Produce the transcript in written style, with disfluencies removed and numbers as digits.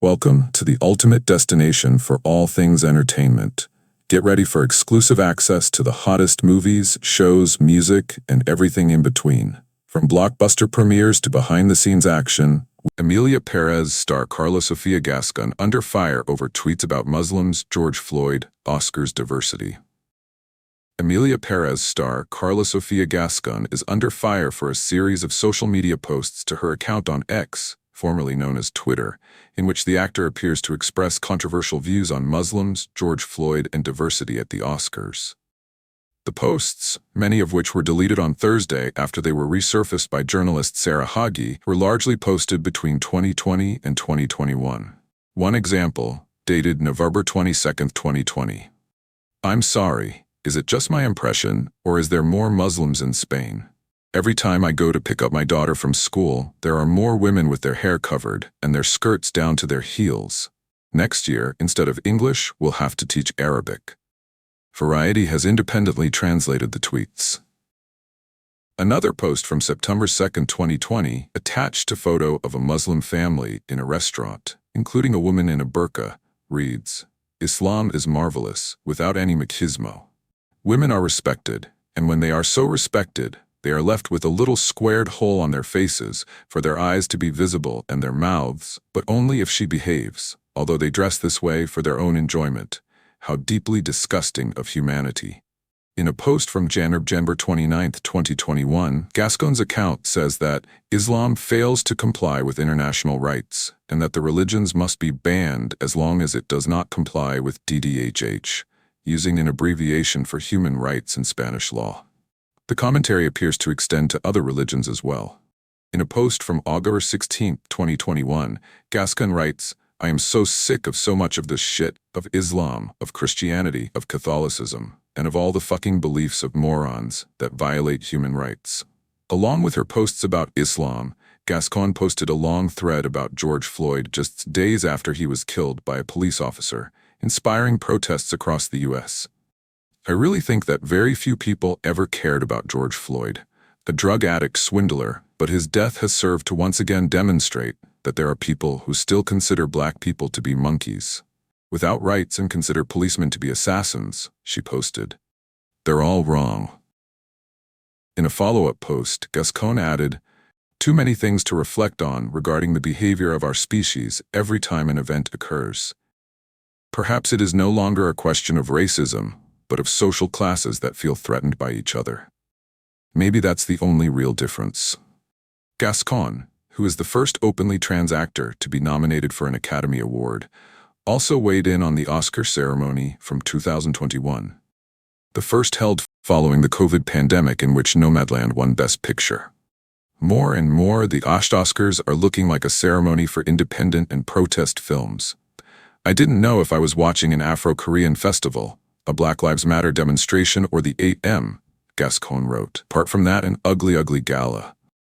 Welcome to the ultimate destination for all things entertainment. Get ready for exclusive access to the hottest movies, shows, music, and everything in between. From blockbuster premieres to behind-the-scenes action, Emilia Pérez star Karla Sofía Gascón under fire over tweets about Muslims, George Floyd, Oscars diversity. Emilia Pérez star Karla Sofía Gascón is under fire for a series of social media posts to her account on X, formerly known as Twitter, in which the actor appears to express controversial views on Muslims, George Floyd, and diversity at the Oscars. The posts, many of which were deleted on Thursday after they were resurfaced by journalist Sarah Hagi, were largely posted between 2020 and 2021. One example, dated November 22, 2020. I'm sorry. Is it just my impression, or is there more Muslims in Spain? Every time I go to pick up my daughter from school, there are more women with their hair covered and their skirts down to their heels. Next year, instead of English, we'll have to teach Arabic. Variety has independently translated the tweets. Another post from September 2, 2020, attached a photo of a Muslim family in a restaurant, including a woman in a burqa, reads, "Islam is marvelous, without any machismo. Women are respected, and when they are so respected, they are left with a little squared hole on their faces for their eyes to be visible and their mouths, but only if she behaves, although they dress this way for their own enjoyment. How deeply disgusting of humanity." In a post from January 29, 2021, Gascon's account says that Islam fails to comply with international rights and that the religions must be banned as long as it does not comply with DDHH, using an abbreviation for human rights in Spanish law. The commentary appears to extend to other religions as well. In a post from August 16, 2021, Gascón writes, "I am so sick of so much of this shit, of Islam, of Christianity, of Catholicism, and of all the fucking beliefs of morons that violate human rights." Along with her posts about Islam, Gascón posted a long thread about George Floyd just days after he was killed by a police officer, inspiring protests across the U.S. I really think that very few people ever cared about George Floyd, a drug addict swindler, but his death has served to once again demonstrate that there are people who still consider black people to be monkeys, without rights, and consider policemen to be assassins, she posted. They're all wrong. In a follow-up post, Gascón added, "Too many things to reflect on regarding the behavior of our species every time an event occurs. Perhaps it is no longer a question of racism, but of social classes that feel threatened by each other. Maybe that's the only real difference." Gascón, who is the first openly trans actor to be nominated for an Academy Award, also weighed in on the Oscar ceremony from 2021, the first held following the COVID pandemic, in which Nomadland won Best Picture. More and more, the Oscars are looking like a ceremony for independent and protest films. I didn't know if I was watching an Afro-Korean festival, a Black Lives Matter demonstration, or the 8M, Gascón wrote. Apart from that, an ugly, ugly gala.